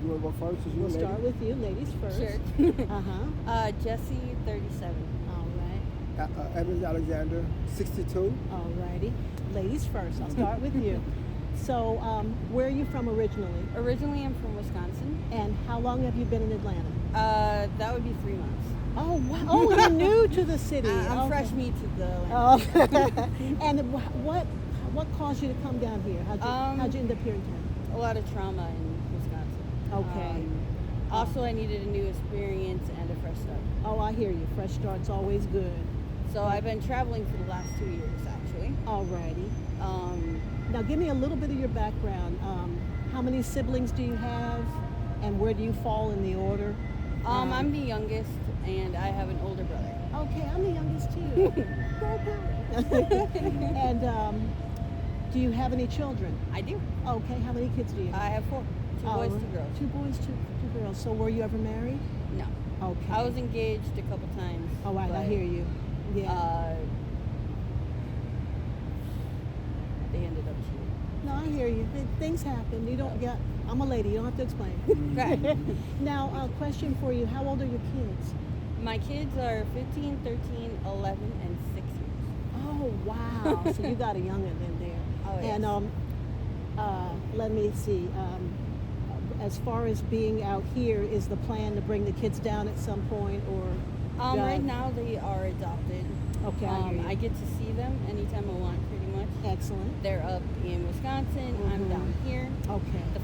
You want to go first? We'll start with you, ladies first. Sure. Jessie, 37. All right. Evans Alexander, 62. All righty. Ladies first. I'll start with you. So, where are you from originally? Originally, I'm from Wisconsin. And how long have you been in Atlanta? That would be 3 months. Oh, wow. Oh, you're new to the city. I'm fresh meat to the land. Oh. And what caused you to come down here? How'd you end up here in town? A lot of trauma in Wisconsin. Okay. Also, I needed a new experience and a fresh start. Oh, I hear you. Fresh start's always good. So I've been traveling for the last 2 years, actually. All righty. Now, give me a little bit of your background. How many siblings do you have, and where do you fall in the order? I'm the youngest, and I have an older brother. Okay, I'm the youngest too. And do you have any children? I do. Okay, how many kids do you have? I have 4. 2 boys, 2 girls. 2 boys, 2 girls. So were you ever married? No. Okay. I was engaged a couple times. Oh, right, I hear you. Yeah. They ended up cheating. No, I hear you. Things happen. You don't get. I'm a lady. You don't have to explain. Right. Now, a question for you. How old are your kids? My kids are 15, 13, 11, and 6 years. Oh, wow. So you got a youngin in there. Oh, yes. And let me see. As far as being out here, is the plan to bring the kids down at some point, or? Right now they are adopted. Okay. I get to see them anytime I want, pretty much. Excellent. They're up in Wisconsin. I'm down here. Okay. The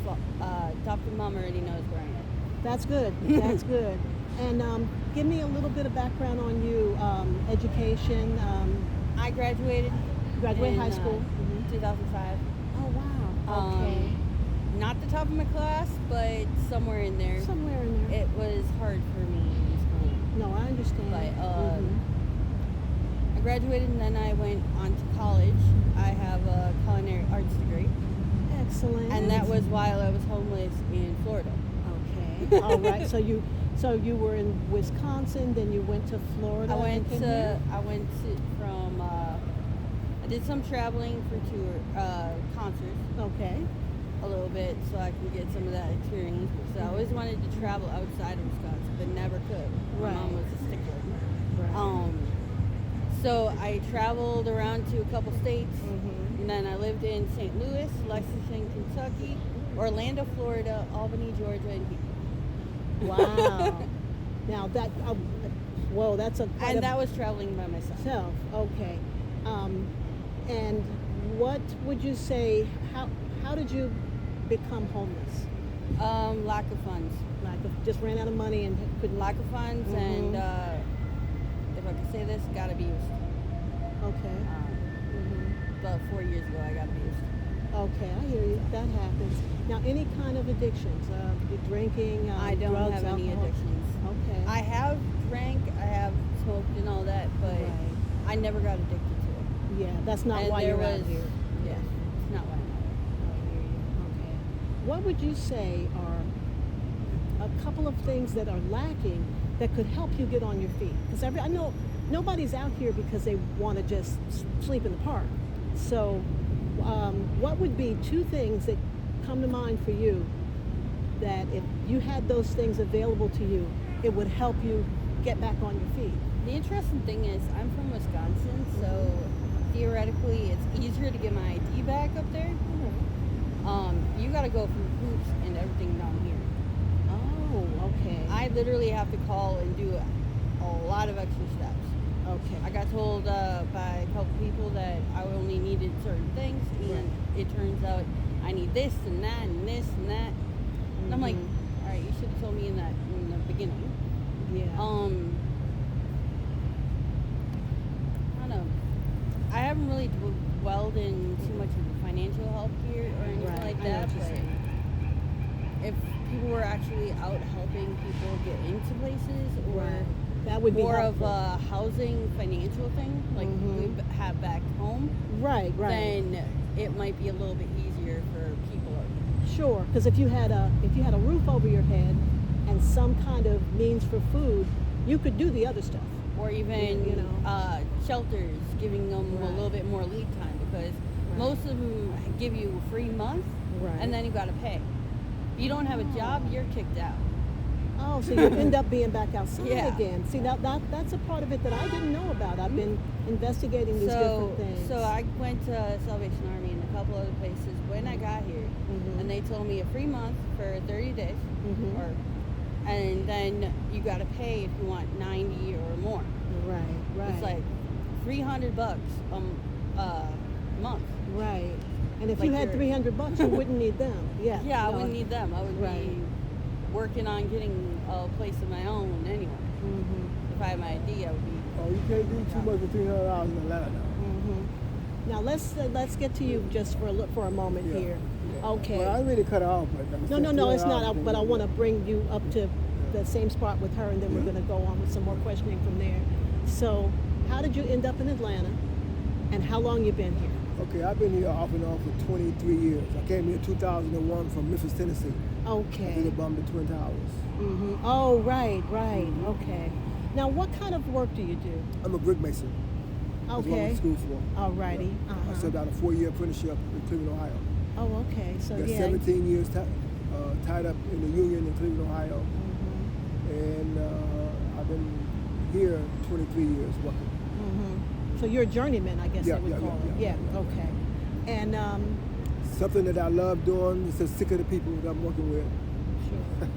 adopted mom already knows where I am. That's good. That's good. And give me a little bit of background on you. Education. I graduated. Graduated in, high school. 2005. Oh wow. Okay. Not the top of my class, but somewhere in there. Somewhere in there. It was hard for me in school. No, I understand. But I graduated and then I went on to college. I have a culinary arts degree. Excellent. And that was while I was homeless in Florida. Okay. All right. So you were in Wisconsin, then you went to Florida. I did some traveling for concerts. Okay. A little bit so I can get some of that experience. So I always wanted to travel outside of Wisconsin, but never could. My mom was a stickler. Right. So I traveled around to a couple states, and then I lived in St. Louis, Lexington, Kentucky, Orlando, Florida, Albany, Georgia, and Houston. Wow. Now that, whoa, that's a. And that was traveling by myself. Okay. And what would you say? How did you become homeless? Lack of funds. Just ran out of money and couldn't. Lack of funds, and if I could say this, got abused. Okay. About 4 years ago, I got abused. Okay, I hear you. That happens. Now, any kind of addictions? Drinking, I don't drugs, have any alcohol? addictions. Okay. I have drank, I have smoked and all that, but I never got addicted to it. Yeah, that's not why you're out here. Yeah, it's not why I'm out I hear you. Okay. What would you say are a couple of things that are lacking that could help you get on your feet? Because I know nobody's out here because they want to just sleep in the park. So what would be 2 things that come to mind for you that if you had those things available to you, it would help you get back on your feet? The interesting thing is I'm from Wisconsin, so theoretically it's easier to get my ID back up there. You got to go through hoops and everything down here. Oh, okay. I literally have to call and do a lot of extra steps. Okay. I got told by a couple people that I only needed certain things, and it turns out I need this and that and this and that. And I'm like, all right, you should have told me in the beginning. Yeah. I don't know. I haven't really dwelled in too much of the financial help here or anything like that, but if people were actually out helping people get into places, or that would be more helpful. of a housing financial thing like we have back home, right, then it might be a little bit easier for people out here. Sure, because if you had a roof over your head and some kind of means for food, you could do the other stuff. Or even shelters, giving them a little bit more lead time, because most of them give you a free month, and then you got to pay. If you don't have a job, you're kicked out. Oh, so you end up being back outside Yeah. again. See, that's a part of it that I didn't know about. I've been investigating these different things. So I went to Salvation Army and a couple other places when I got here, and they told me a free month for 30 days, and then you got to pay if you want 90 or more. Right. It's like $300 a month. Right. And if Like you had $300, you wouldn't need them. Yeah. Yeah, I No. wouldn't need them. I would Right. be working on getting a place of my own anyway. If I had my ID, I would be. Oh, you can't do too much for $300 in Atlanta now. Now let's get to you just for a moment Yeah. here. Yeah. Okay. Well, I really cut her off, but No, it's not. But I want to bring you up to the same spot with her, and then we're going to go on with some more questioning from there. So, how did you end up in Atlanta, and how long you been here? Okay, I've been here off and on for 23 years. I came here in 2001 from Memphis, Tennessee. I Okay. did a bomb the Twin Towers. Oh, right. Okay. Now, what kind of work do you do? I'm a brick mason. That's what I went Okay. to school for. Alrighty. I served out a 4-year apprenticeship in Cleveland, Ohio. Oh, okay. So Got yeah. 17 years tied up in the union in Cleveland, Ohio. And I've been here 23 years working. So you're a journeyman, I guess Yeah, they would yeah, call it. yeah. Okay. And Something that I love doing is just sick of the people that I'm working with. sure.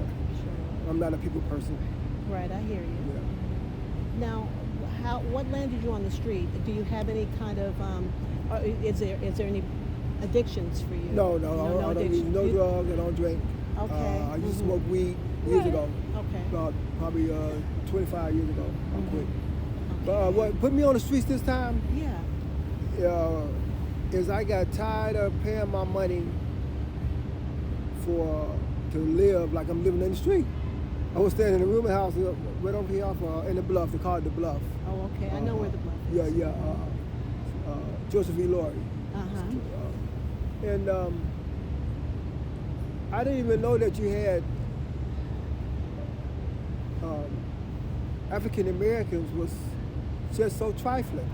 I'm not a people person. Right, I hear you. Yeah. Now, what landed you on the street? Do you have any kind of is there any addictions for you? No, I don't use addiction. no drugs. I don't drink. Okay. I used to smoke weed years ago. Okay. About probably 25 years ago. I quit. But what put me on the streets this time Yeah. is I got tired of paying my money to live like I'm living in the street. I was staying in a rooming house right over here in the Bluff. They call it the Bluff. Oh, okay. I know where the bluff is. Yeah. Joseph E. Laurie. And I didn't even know that you had African Americans was just so trifling.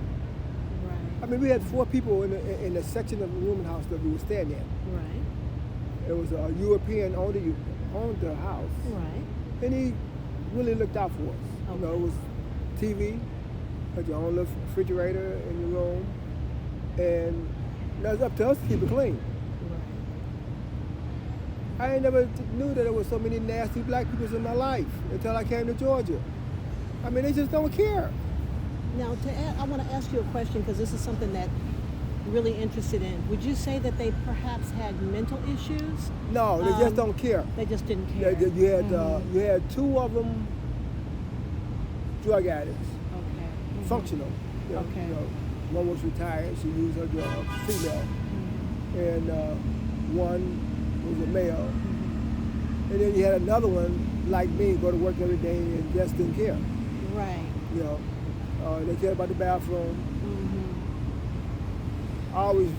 Right. I mean, we had 4 people in the section of the rooming house that we were staying in. Right. It was a European owned the house, Right. and he really looked out for us. Okay. You know, it was TV, had your own little refrigerator in your room, and now it's up to us to keep it clean. Right. I ain't never knew that there was so many nasty black people in my life until I came to Georgia. I mean, they just don't care. Now, I want to ask you a question because this is something that I'm really interested in. Would you say that they perhaps had mental issues? No, they just don't care. They just didn't care. You had 2 of them drug addicts, Okay. functional. Okay. You know, one was retired, she used her drugs, female, and one was a male. And then you had another one like me, go to work every day and just didn't care. Right. You know, they cared about the bathroom. I always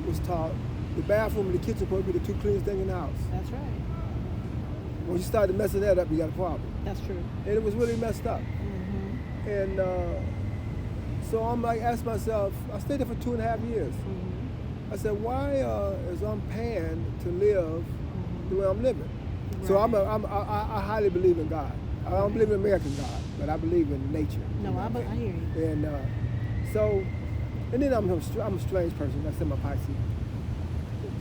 was taught the bathroom and the kitchen supposed to be the 2 cleanest thing in the house. That's right. When you started messing that up, you got a problem. That's true. And it was really messed up. And so I'm like, asked myself, I stayed there for 2.5 years. I said, why is I'm paying to live the way I'm living? Right. So I highly believe in God. I don't believe in American God, but I believe in nature. No, I hear you. And and then I'm a strange person. I said my Pisces.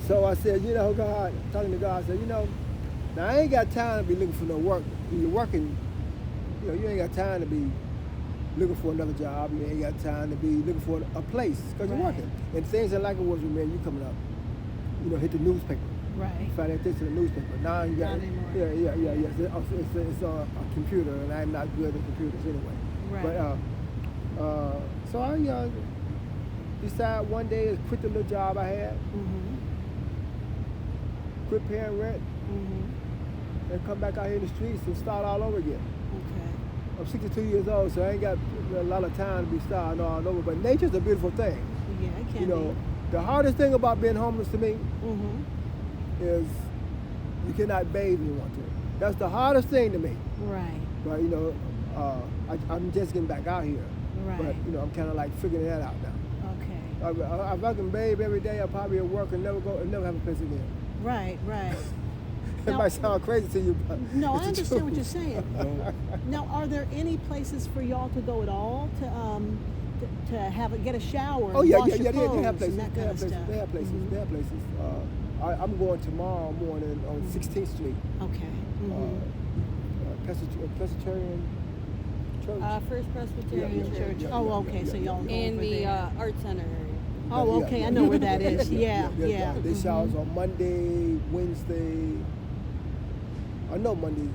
So I said, you know, God, talking to God, I said, you know, now I ain't got time to be looking for no work. When you're working, you know, you ain't got time to be looking for another job. You ain't got time to be looking for a place because you're working. And things ain't like it was when you coming up. You know, hit the newspaper. Right. Find out this in the newspaper. Now you got Not anymore. Yeah. It's on a computer, and I'm not good at computers anyway. Right. But so I decided one day to quit the little job I had, quit paying rent, and come back out here in the streets and start all over again. Okay. I'm 62 years old, so I ain't got a lot of time to be starting all over. But nature's a beautiful thing. Yeah, it can You know, be. the hardest thing about being homeless to me is you cannot bathe when you want to. That's the hardest thing to me. Right. But you know, I'm just getting back out here. Right. But you know, I'm kind of like figuring that out now. Okay. If I can bathe every day, I'll probably at work and never have a place again. Right. It might sound crazy to you, but No, it's I the understand what truth. you're saying. Now, are there any places for y'all to go at all to get a shower? Oh and yeah, wash yeah, your yeah. They clothes have places. and that They kind have of places. stuff? They have places. Mhm. They have places. I'm going tomorrow morning on 16th Street. Okay. Mhm. Presbyterian Church. First Presbyterian Yeah, Church. yeah, Oh, yeah, okay. yeah, So yeah, y'all go In over the there. art center area. Oh, Yeah, okay. yeah, I know where that yeah, is. Yeah, yeah. They Mhm. showers on Monday, Wednesday. I know Mondays,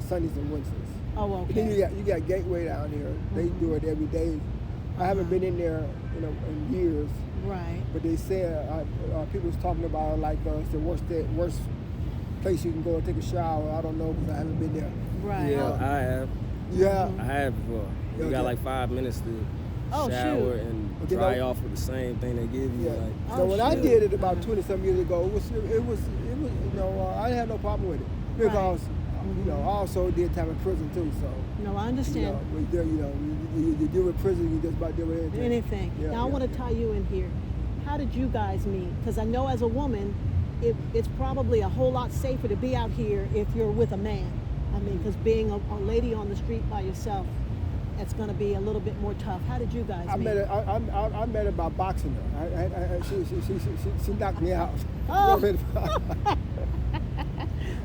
Sundays and Wednesdays. Oh, And then okay. you got Gateway down here. They do it every day. I haven't been in there in years, Right. but they said people was talking about it like it's the worst place you can go and take a shower. I don't know because I haven't been there. Right. Yeah, I have. Yeah. I have before. You Okay. got like 5 minutes to Oh, shower shoot. and Okay, dry now- off with the same thing they give you. Yeah. Like, So when I shoot. did it about 20-some years ago, it was I didn't have no problem with it because I also did time in prison too. So No, I understand. you deal with prison, you just about deal with anything. Anything. Yeah, Now I yeah, want to yeah. tie you in here. How did you guys meet? Because I know as a woman, it's probably a whole lot safer to be out here if you're with a man. I mean, because being a lady on the street by yourself, it's going to be a little bit more tough. How did you guys I meet? met her. I met her by boxing her. She knocked me out. Oh.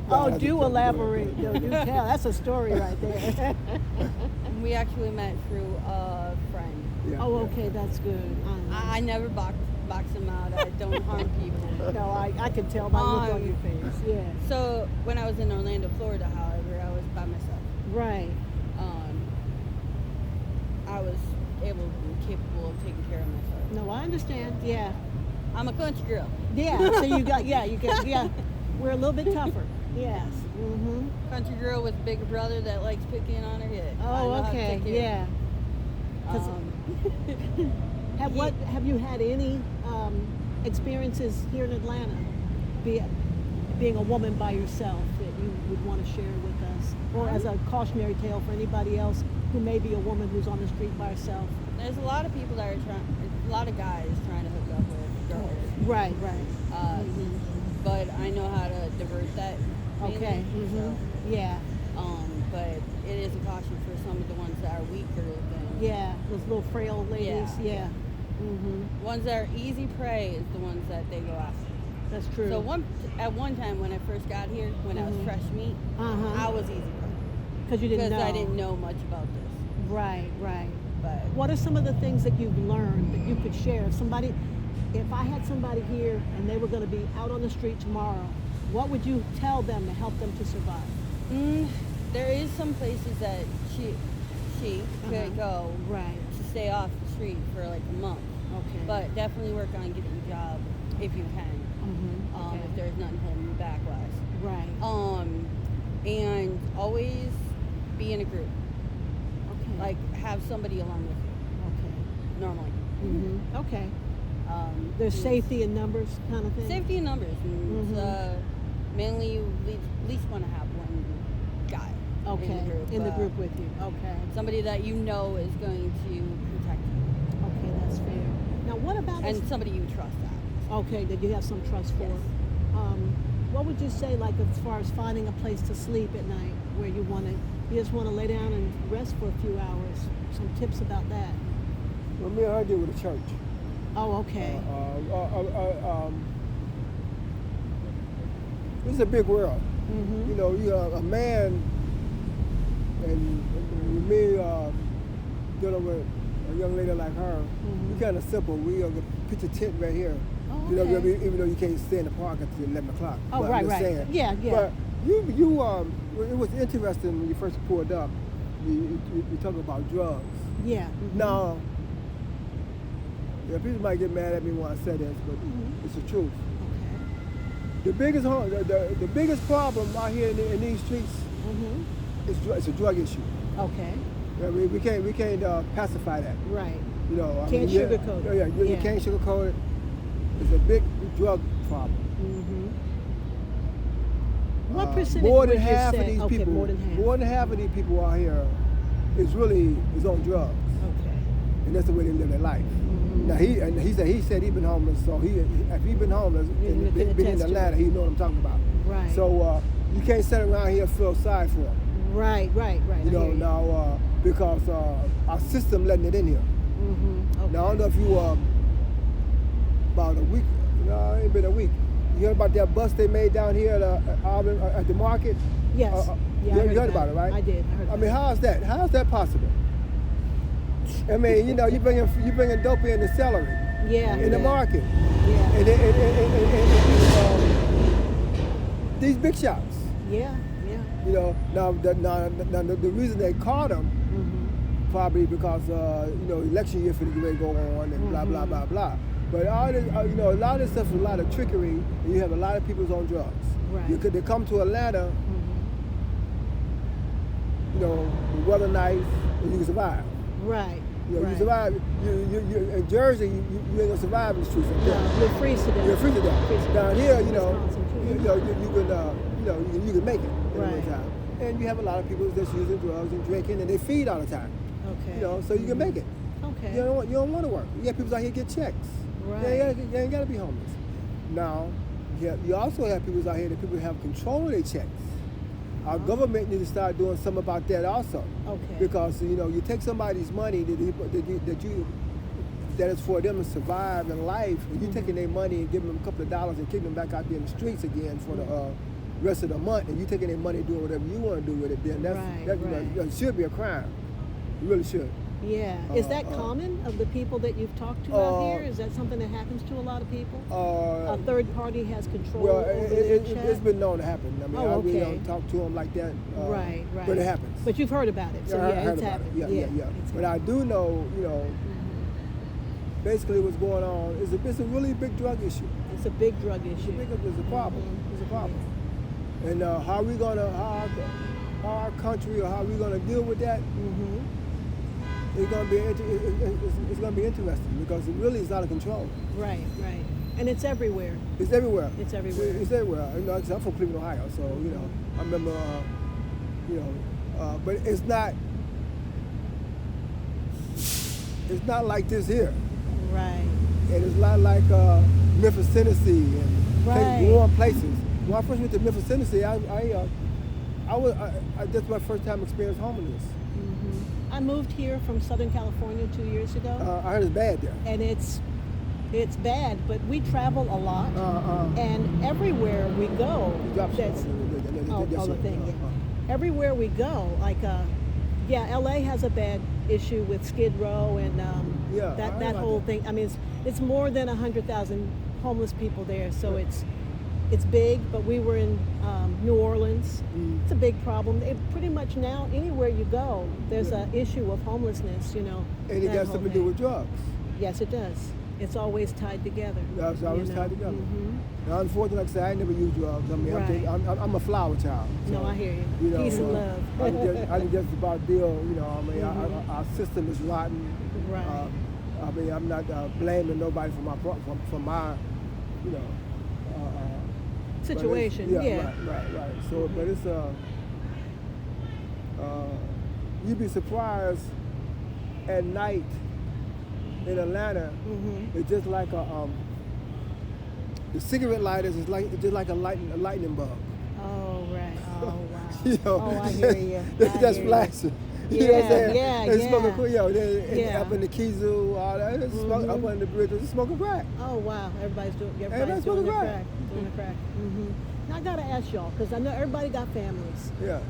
No, Oh, that's a do joke. elaborate. No, do tell. That's a story right there. We actually met through a friend. Yeah, Oh, yeah. okay, that's good. I never box them out. I don't harm people. No, I can tell by the look on your face. Yeah. So when I was in Orlando, Florida, however, I was by myself. Right. I was capable of taking care of myself. No, I understand. Yeah. I'm a country girl. Yeah. So you got we're a little bit tougher. Yes. Mhm. Country girl with a bigger brother that likes picking on her head. I know Oh, how to okay. take care Yeah. of her. Have you had any experiences here in Atlanta, being a woman by yourself, that you would want to share with us, or as a cautionary tale for anybody else who may be a woman who's on the street by herself? There's a lot of people that are a lot of guys trying to hook up with girls. Right. But I know how to divert that. Mainly, Okay. So, Yeah. but it is a caution for some of the ones that are weaker than Yeah. Those little frail ladies. Yeah. Yeah. ones that are easy prey is the ones that they go after. That's true. So at one time when I first got here, when I was fresh meat, I was easy prey because you didn't know. because I didn't know much about this. Right. But What are some of the things that you've learned that you could share? If I had somebody here and they were going to be out on the street tomorrow, what would you tell them to help them to survive? there is some places that she could go Right. to stay off the street for like a month. Okay. But definitely work on getting a job if you can. Okay. If there's nothing holding you back wise. Right. And always be in a group. Okay. Like have somebody along with you. Normally. Okay. There's it's safety in numbers kind of thing. Safety in numbers. And mainly you at least want to have one guy Okay. in the group. With you. Okay. Somebody that you know is going to protect you. Okay, that's fair. Now, what about And somebody you trust at. Okay, that you have some trust for. Yes. What would you say, like as far as finding a place to sleep at night, where you just want to lay down and rest for a few hours? Some tips about that. Well, me and her deal with the church. Oh, okay. This is a big world. Mm-hmm. You a man and me dealing with a young lady like her. Mm-hmm. We kind of simple. We pitch a tent right here. Oh, You know, okay. even though you can't stay in the park until 11 o'clock. Oh, But right, I'm just right. saying. Yeah. But it was interesting when you first pulled up. You talk about drugs. Yeah. Mm-hmm. Now, people might get mad at me when I say this, but it's the truth. Okay. The biggest problem out here in these streets is it's a drug issue. Okay. I mean, we can't pacify that. Right. Can't sugarcoat it. You can't sugarcoat it. It's a big drug problem. What percentage more than would you half say? of these Okay, people, more than half. of these people out here is on drugs, Okay. and that's the way they live their life. Now he said he been homeless, so if he been homeless You and can been in attest to Atlanta, it. he know what I'm talking about. Right. So you can't sit around here and feel sorry for them. Right. You know, now because our system letting it in here. Okay. Now I don't know if you about a week. No, it ain't been a week. You heard about that bus they made down here at the market? Yes. You heard about it, right? I did. I heard I mean, about how's that? How's that possible? I mean, you know, you bringing dope in the celery in the market, Yeah. and these big shops. Yeah. You know, now the reason they caught them probably because you know, election year for the way go on and blah blah blah blah. But all this, you know, a lot of this stuff is a lot of trickery, and you have a lot of people on drugs. Right. They come to Atlanta, you know, the weather nice, and you can survive. Right. You know, you survive. You in Jersey, you ain't gonna survive in the streets like that. No, you're freeze to death. You're free to death. Down here, you know, Wisconsin, you can make it at Right. one time. And you have a lot of people that's using drugs and drinking, and they feed all the time. Okay. You know, so you can make it. Okay. You don't want to work. You have people out here get checks. Right. You ain't got to be homeless. Now, you also have people out here that people have control of their checks. Our government needs to start doing something about that also. Okay. Because, you know, you take somebody's money that is for them to survive in life, and you taking their money and giving them a couple of dollars and kicking them back out there in the streets again for the rest of the month, and you taking their money doing whatever you want to do with it, then that should be a crime. It really should. Yeah. Is that common of the people that you've talked to out here? Is that something that happens to a lot of people? A third party has control over their check? It's been known to happen. I mean, I really don't talk to them like that. Right. But it happens. But you've heard about it, so I heard it's about happened. it. Yeah. But I do know, you know, basically what's going on is it's a really big drug issue. It's a big drug issue. It's a problem. It's a problem. And how are we gonna, how our country, or how are we gonna deal with that? It's gonna be interesting because it really is out of control. Right. And it's everywhere. It's everywhere. It's everywhere. It's everywhere. You know, I'm from Cleveland, Ohio, so you know, I remember, you know, but it's not like this here. Right. And it's not like Memphis, Tennessee, and warm places. When I first went to Memphis, Tennessee, that's my first time experiencing homelessness. I moved here from Southern California 2 years ago. I heard it's bad there. And it's bad, but we travel a lot, and everywhere we go, everywhere we go, like LA has a bad issue with Skid Row and that whole thing. I mean, it's more than 100,000 homeless people there, so it's big. But we were in New Orleans. It's a big problem. Pretty much now, anywhere you go, there's an issue of homelessness, you know. And it got something to do with drugs. Yes, it does. It's always tied together. Yeah, it's always tied together. Now, unfortunately, like I said, I never used drugs. I mean, I'm a flower child. So, no, I hear you. You know, Peace and love. I can just about deal, you know, I mean, our system is rotten. Right. I mean, I'm not blaming nobody for my, you know, situation. Right. So, but it's you'd be surprised at night in Atlanta. It's just like the cigarette lighters is just like a lightning bug. Oh right. Oh wow. You know, I hear you. That's flashing. You know what I'm saying? They smoking, you know, up in the Kizu, all that. Up on the bridge, they're smoking crack. Oh wow, everybody's doing their crack. Doing the crack. Now I gotta ask y'all, because I know everybody got families. Yeah.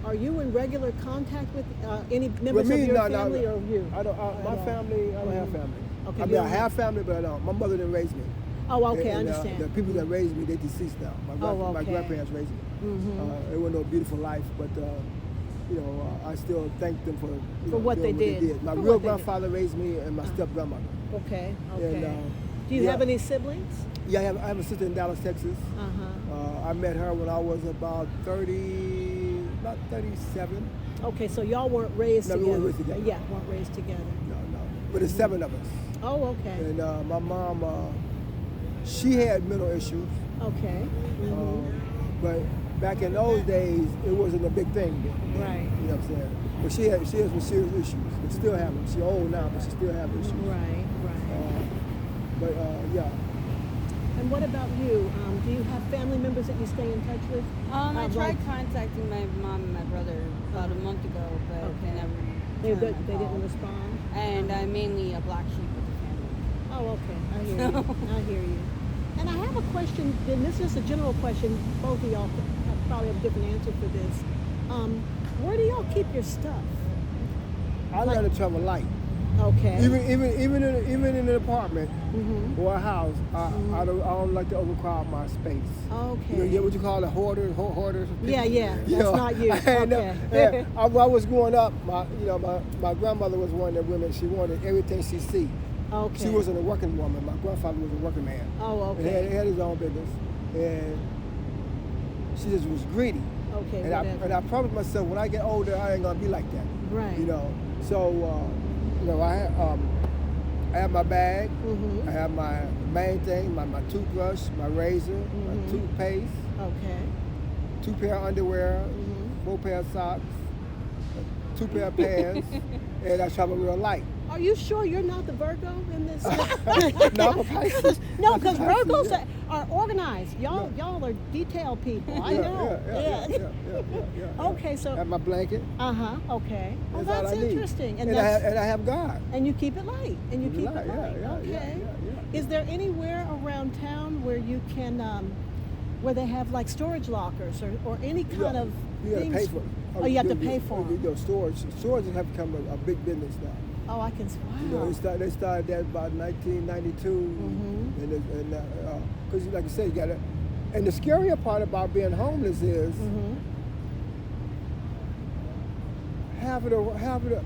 Are you in regular contact with any members of your family or you? I don't. My family, I don't have family. Okay. I mean, I have family, but I don't. My mother didn't raise me. Oh, okay, I And, understand. the people that raised me, they deceased now. My grandparents raised me. It wasn't no beautiful life, but you know, I still thank them for what they did. My real grandfather raised me, and my step grandmother. Okay. And, do you have any siblings? Yeah, I have a sister in Dallas, Texas. I met her when I was about 37. Okay, so y'all weren't raised together. We weren't raised together. Yeah, weren't raised together. No. But there's 7 of us. Oh, okay. And my mom, she had mental issues. Okay. But back in those days, it wasn't a big thing. Right. You know what I'm saying? But she has some serious issues. She still have them. She's old now, but she still has issues. Right. But yeah. And what about you? Do you have family members that you stay in touch with? I tried contacting my mom and my brother about a month ago, but they never They didn't respond? And I'm mainly a black sheep of the family. Oh, okay. I hear you. I hear you. And I have a question, and this is a general question. Both of y'all probably have a different answer for this. Where do y'all keep your stuff? I let it travel light. Okay. Even in an apartment or a house, I don't like to overcrowd my space. Okay. You know what you call it, hoarders? Yeah. That's not you. Okay. I was growing up, my grandmother was one of the women. She wanted everything she see. Okay. She wasn't a working woman. My grandfather was a working man. Oh, okay. He had his own business, and she just was greedy. Okay. And I promised myself, when I get older, I ain't gonna be like that. Right. You know. So, I have my bag. I have my main thing, my toothbrush, my razor, my toothpaste. Okay. 2 pair of underwear, 4 pair of socks, 2 pair of pants, and I travel real light. Are you sure you're not the Virgo in this? No, I'm a Pisces. No, because Virgos are organized. Y'all are detailed people. I know. Yeah. Okay, so. I have my blanket. Okay. Well, That's all that's I need. interesting. And I have God. And you keep it light. And you keep it light. Yeah. Is there anywhere around town where you can, where they have like storage lockers or any kind of you gotta things? pay for it. Oh, you have to pay for them. Storage has become a big business now. Oh, I can. Wow. You know, they started that about 1992, because like I said, you gotta. And the scarier part about being homeless is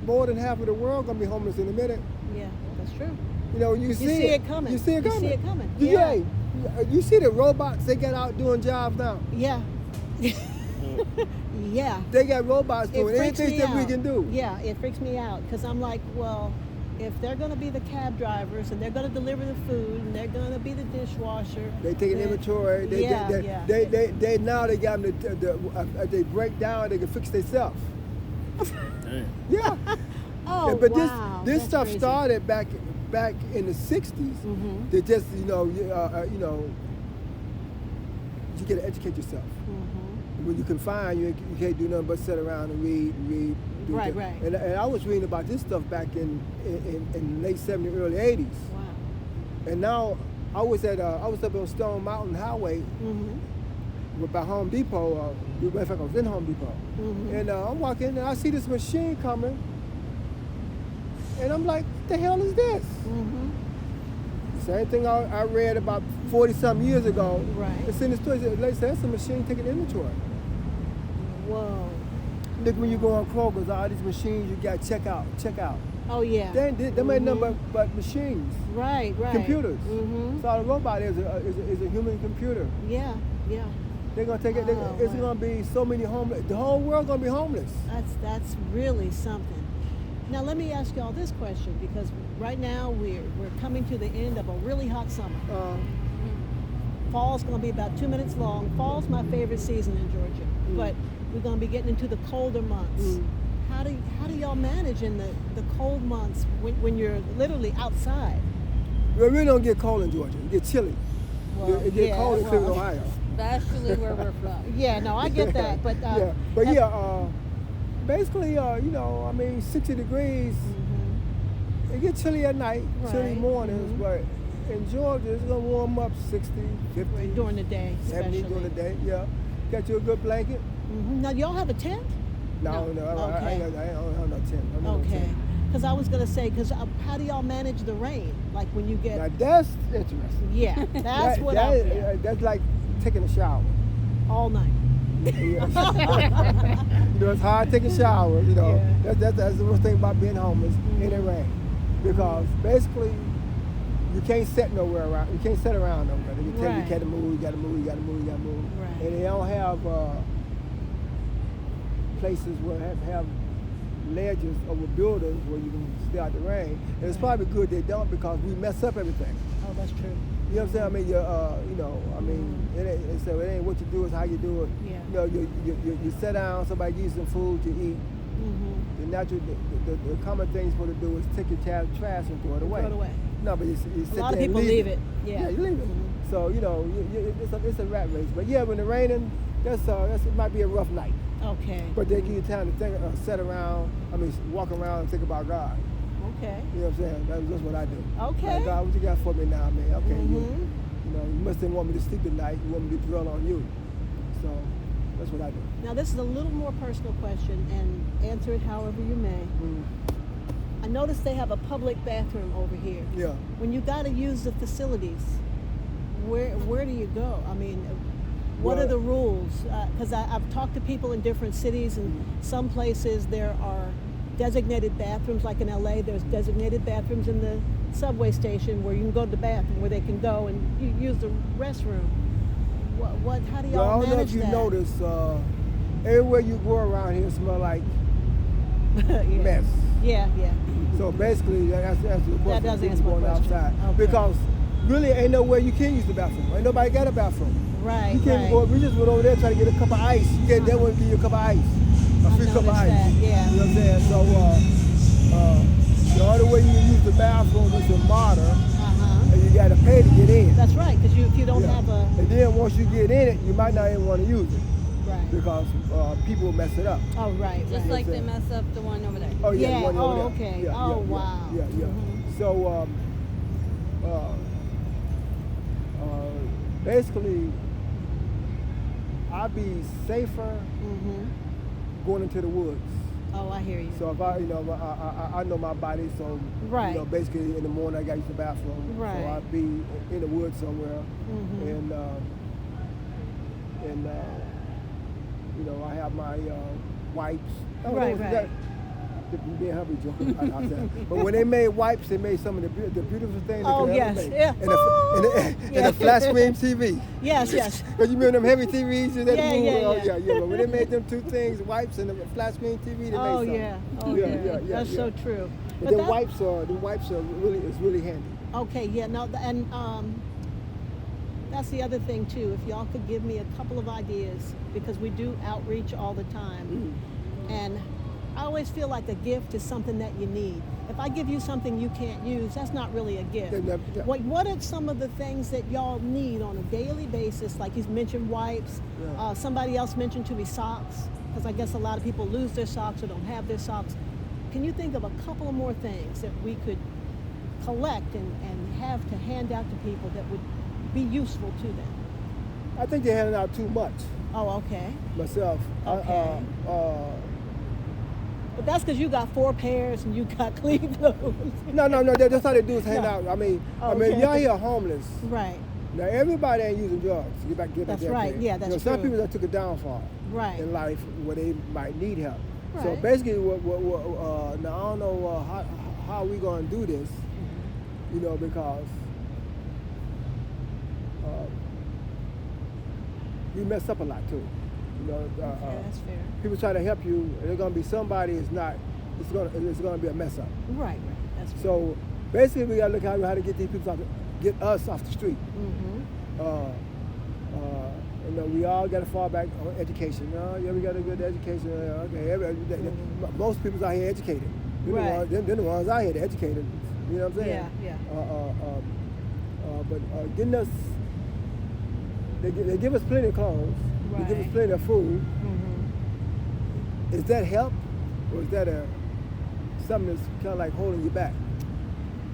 more than half of the world gonna be homeless in a minute. Yeah, that's true. You know, you see it coming. You see it coming. You see it coming. Yeah. You see the robots they got out doing jobs now. Yeah. Yeah. They got robots doing anything that we can do. Yeah, it freaks me out because I'm like, well, if they're going to be the cab drivers and they're going to deliver the food and they're going to be the dishwasher, they take an inventory. They now they got them to they break down. They can fix themselves. Yeah. Oh, but wow. this That's stuff crazy. started back in the '60s. They just you got to educate yourself. When you're confined, you can't do nothing but sit around and read. Right. And I was reading about this stuff back in late '70s, early '80s. Wow. And now I was up on Stone Mountain Highway by Home Depot. In fact, I was in Home Depot, and I'm walking and I see this machine coming, and I'm like, what the hell is this? Same thing I read about 40-something years ago. Right. It's in the store. They said that's a machine taking inventory. Whoa. Look, when you go on Kroger's, all these machines you got check out. Oh yeah. They ain't nothing but machines. Right. Computers. So a robot is a human computer. Yeah. They're gonna take it. It's gonna be so many homeless. The whole world gonna be homeless. That's really something. Now let me ask y'all this question because right now we're coming to the end of a really hot summer. Fall's going to be about 2 minutes long. Fall's my favorite season in Georgia, but we're going to be getting into the colder months. How do y'all manage in the cold months when you're literally outside? Well, we don't get cold in Georgia. It get chilly. It get cold in Cleveland, Ohio. Especially where we're from. Yeah, no, I get that, but basically, 60 degrees. It gets chilly at night, chilly mornings, but in Georgia, it's going to warm up 60, 50. During the day, 70 during the day, yeah. Got you a good blanket. Now, y'all have a tent? No, I don't have no tent. Okay. Because I was going to say, how do y'all manage the rain? Like when you get... Now, that's interesting. Yeah, that's that's like taking a shower. All night. It's hard taking showers, That's the worst thing about being homeless in the rain. Because basically, you can't sit nowhere around. You can't sit around nowhere. They tell you you gotta move, you gotta move. Right. And they don't have places where have ledges over buildings where you can stay out the rain. And it's probably good they don't because we mess up everything. Oh, that's true. You know what I'm saying? It ain't what you do, it's how you do it. Yeah. You sit down, somebody gives you some food to eat. The common thing you're supposed to do is take your trash and throw it away. Throw it away. No, but you sit A lot of there and people leave it. Yeah. You leave it. So it's a rat race. But yeah, when it's raining, it might be a rough night. Okay. But they give you time to think, walk around and think about God. Okay. You know what I'm saying? That's what I do. Okay. Like, God, what you got for me now, man? Okay, Mhm. you must didn't want me to sleep at night. You want me to dwell on you. So that's what I do. Now this is a little more personal question, and answer it however you may. I noticed they have a public bathroom over here. Yeah. When you got to use the facilities, where do you go? I mean, what are the rules? Because I've talked to people in different cities, and some places there are designated bathrooms, like in LA, there's designated bathrooms in the subway station where you can go to the bathroom, where they can go and use the restroom. How do y'all manage that? I don't know if you notice, everywhere you go around here smell like mess. Yeah. So basically, that's the question. That does answer my going question. outside. Okay. Because really ain't nowhere you can use the bathroom. Ain't nobody got a bathroom. Right, You can't go. We just went over there trying to get a cup of ice. You can't. They won't give you a cup of ice. A free cup of noticed ice. that, yeah. You know what I'm saying? So the only way you can use the bathroom is a martyr, and you got to pay to get in. That's right, because if you don't have a... And then once you get in it, you might not even want to use it. Right. Because people mess it up. Oh, right. Just like they mess up the one over there. Oh yeah. Yeah, The one over there. okay. Yeah, Oh, yeah, wow. Yeah. Mhm. So basically, I'd be safer going into the woods. Oh, I hear you. So if I know my body, so Right. basically in the morning I got to use the bathroom. Right. So I'd be in the woods somewhere, and I have my wipes. Right. Me and hubby joking. I said. But when they made wipes, they made some of the beautiful things Oh, they could yes. ever make. Yeah. And a flat screen TV. Yes. Because you remember them heavy TVs that Yeah. But when they made them two things, wipes and a flat screen TV, they made something. Yeah. That's so true. But the wipes are really handy. Okay, yeah, no, and that's the other thing too. If y'all could give me a couple of ideas, because we do outreach all the time, and I always feel like a gift is something that you need. If I give you something you can't use, that's not really a gift. Yeah. What are some of the things that y'all need on a daily basis? Like he's mentioned wipes. Yeah. Somebody else mentioned to me socks, because I guess a lot of people lose their socks or don't have their socks. Can you think of a couple of more things that we could collect and have to hand out to people that would be useful to them? I think they're handing out too much. Oh, okay. Myself. Okay. But that's because you got 4 pairs and you got clean clothes. No. That's how they do is hand out. I mean, y'all here homeless. Right. Now everybody ain't using drugs. Get back That's there. right. Yeah, that's Some true. people that took it down far Right. in life where they might need help. So Right. basically, now I don't know how we gonna do this, because we mess up a lot too. Okay, that's fair. People try to help you, and there's gonna be somebody. It's gonna be a mess up. Right. That's fair. So basically, we gotta look at how to get these people get us off the street. We all got to fall back on education. We got a good education. Most people out here educated. Right. They're the ones out here that educated. You know what I'm saying? Yeah. But getting us, they give us plenty of clothes. Right. They give us plenty of food. Is that help, or is that something that's kind of like holding you back?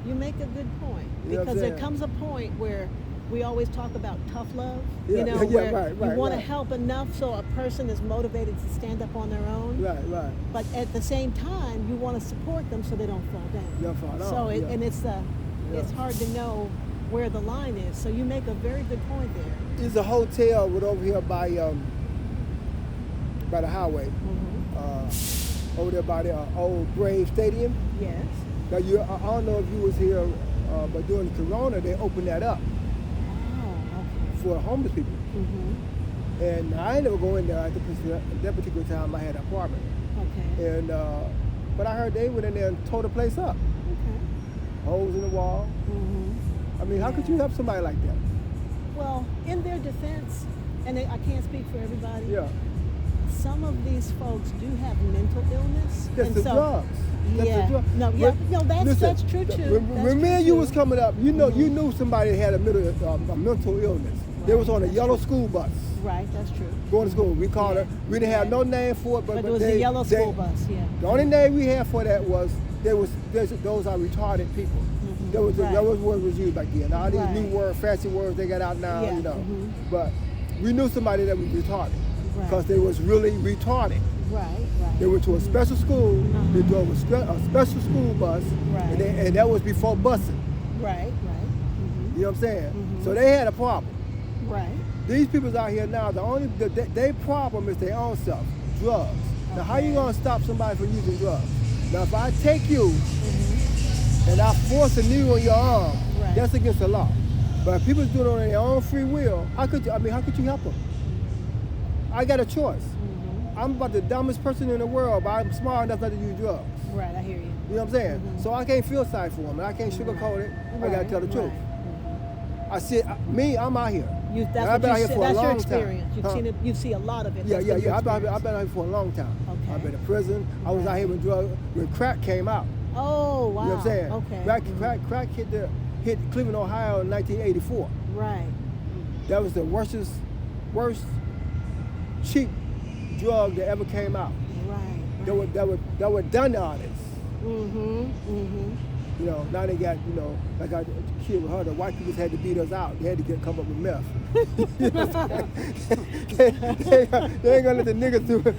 You make a good point, You know what I'm because there saying? comes a point where we always talk about tough love, Yeah, where right, you want to right. help enough so a person is motivated to stand up on their own. Right. But at the same time, you want to support them so they don't fall down. Don't fall down, So yeah. and it's hard to know where the line is. So you make a very good point there. There's a hotel over here by the highway, over there by the old Brave Stadium. Yes. Now I don't know if you was here, but during the Corona they opened that up Oh, okay. for homeless people. And I ain't never go in there at that particular time. I had an apartment, Okay. and but I heard they went in there and tore the place up, Okay. holes in the wall. I mean, how could you help somebody like that? Well, in their defense, and I can't speak for everybody. Yeah. some of these folks do have mental illness. That's and the so, drugs. That's yeah. the drugs. No, yeah, no, that's true too. When me and you was coming up, you knew somebody that had a mental illness. They was on a yellow school bus. Right, that's true. Going to school. We called it. We didn't have no name for it, But it was a yellow school bus. Yeah. The only name we had for that was those are retarded people. That was what was used back then. All these new words, fancy words they got out now, Yeah. you know. But we knew somebody that was retarded Right. because they was really retarded. Right. They went to a special school. They drove a special school bus, Right. and that was before busing. Right. You know what I'm saying? So they had a problem. Right. These people out here now, their problem is their own self, drugs. Now, how you gonna stop somebody from using drugs? Now, if I take you and I force a needle on your arm, Right. that's against the law. But if people do it on their own free will, how could you help them? I got a choice. I'm about the dumbest person in the world, but I'm smart enough not to use drugs. Right. I hear you. You know what I'm saying? So I can't feel sorry for them, and I can't sugarcoat it. I gotta tell the truth. I see I'm out here. That's I've been out here for a that's your long experience. time. You've seen it. You see a lot of it. Yeah. That's been your I've been experience. out here for a long time. Okay. I've been in prison. I was out here when crack came out. Oh, wow. You know what I'm saying? Okay. Crack hit Cleveland, Ohio in 1984. Right. That was the worst cheap drug that ever came out. Right. That were done to artists. You know, now they got, like I kid with her, the white people had to beat us out. They had to come up with meth. You know what I'm saying? they ain't gonna let the niggas beat them.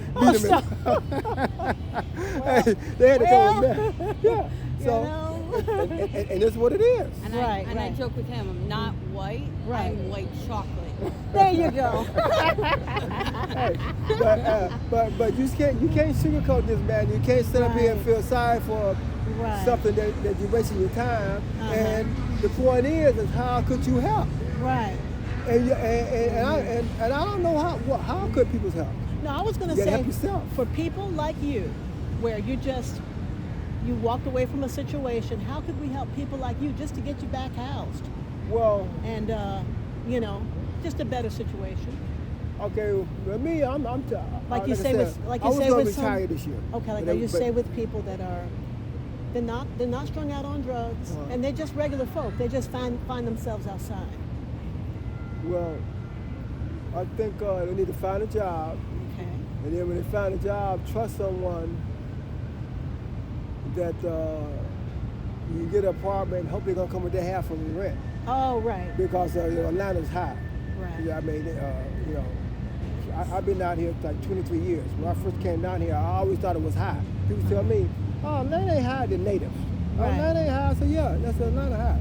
They had to come with meth. Yeah. So, and that's what it is. And Right, I joke with him, I'm not white, Right. I'm white chocolate. There you go. Hey, but you can't sugarcoat this, man. You can't sit up here and feel sorry for something that you're wasting your time. And the point is how could you help? Right. And I don't know how could people help? No, I was going to You gotta say help yourself. for people like you, where you walked away from a situation, how could we help people like you just to get you back housed? Well, And just a better situation. okay, with me, I'm Like you I say said, with like I you was say gonna with retire some, this year. Okay, like you say with people that are they're not strung out on drugs and they're just regular folk. They just find themselves outside. Well, I think they need to find a job, Okay. and then when they find a job, trust someone that you get an apartment. Hope they're gonna come with their half of the rent Oh, right. because Atlanta's high. Right. Yeah, I mean, I've been out here like 23 years. When I first came down here, I always thought it was high. People tell me, "Oh, Atlanta ain't high than native." Right. Atlanta ain't high. I said, "Yeah, that's Atlanta high."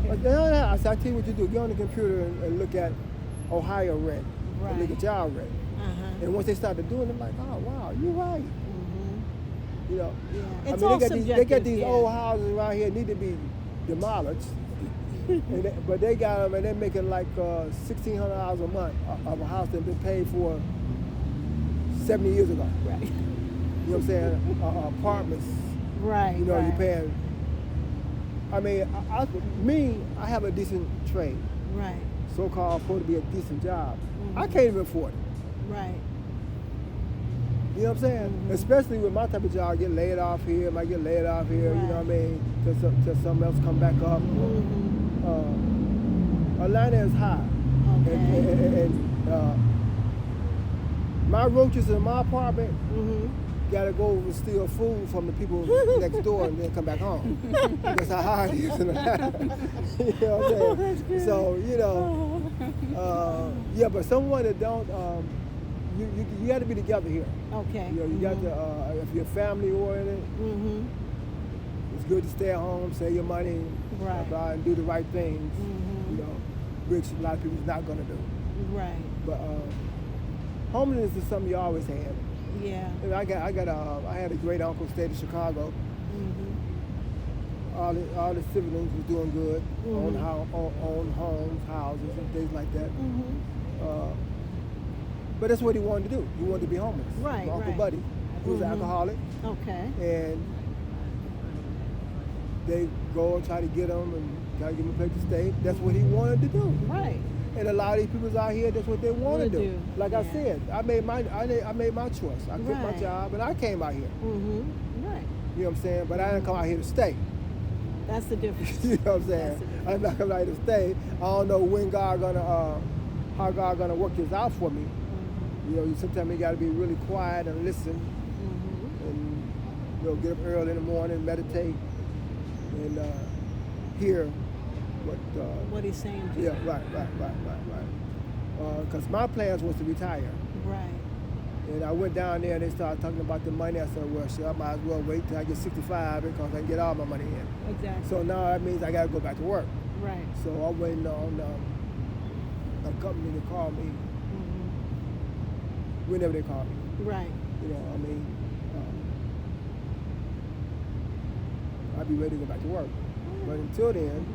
But Atlanta high. I said, "I tell you what you do. Get on the computer and look at Ohio rent, and look at y'all rent." And once they started doing it, I'm like, "Oh, wow, you're right." You know, Yeah. It's all they subjective. got these old houses around here need to be demolished. But they got them and they're making like $1,600 a month of a house that's been paid for 70 years ago. Right. You know what I'm saying? Apartments. Right. You know, right. you're paying. I mean, I have a decent trade. Right. So-called supposed to be a decent job. I can't even afford it. Right. You know what I'm saying? Especially with my type of job, I get laid off here, might get laid off here, you know what I mean? Till something else come back up. Atlanta is high. Okay. And my roaches in my apartment gotta go and steal food from the people next door and then come back home. That's how high it is in Atlanta. You know what I'm saying? So, yeah, but someone that don't, you got to be together here. Okay. You know, you got to, if you're family oriented, it's good to stay at home, save your money, and do the right things, you know, which a lot of people's not going to do. Right. But homelessness is something you always had. Yeah. And I had a great uncle stayed in Chicago. All the siblings was doing good, own homes, houses, and things like that. But that's what he wanted to do. He wanted to be homeless. Right, My Uncle right. Buddy. He was an alcoholic. Okay. And they go and try to get him and try to give him a place to stay. That's what he wanted to do. Right. And a lot of these people out here, that's what they want to Wanna do. do, Like I yeah. said, I made my choice. I quit my Right. job and I came out here. Right. You know what I'm saying? But I didn't come out here to stay. That's the difference. You know what I'm That's saying? the difference. I'm not coming out here to stay. I don't know when God gonna, how God gonna work this out for me. You know, sometimes you gotta be really quiet and listen, and you know, get up early in the morning, meditate, and hear What he's saying to yeah, you. right. Because my plans was to retire. Right. And I went down there and they started talking about the money. I said, well, shit, I might as well wait till I get 65 because I can get all my money in. Exactly. So now that means I got to go back to work. Right. So I'm waiting on a company to call me whenever they call me. Right. You know, I mean, I'll be ready to go back to work. But until then,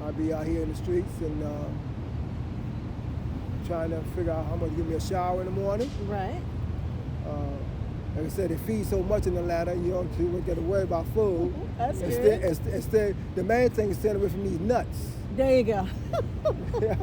I'll be out here in the streets and trying to figure out how much to give me a shower in the morning. Right. Like I said, they feed so much in Atlanta, you don't got to worry about food. That's Instead, the main thing is staying away from these nuts. There you go. Yeah.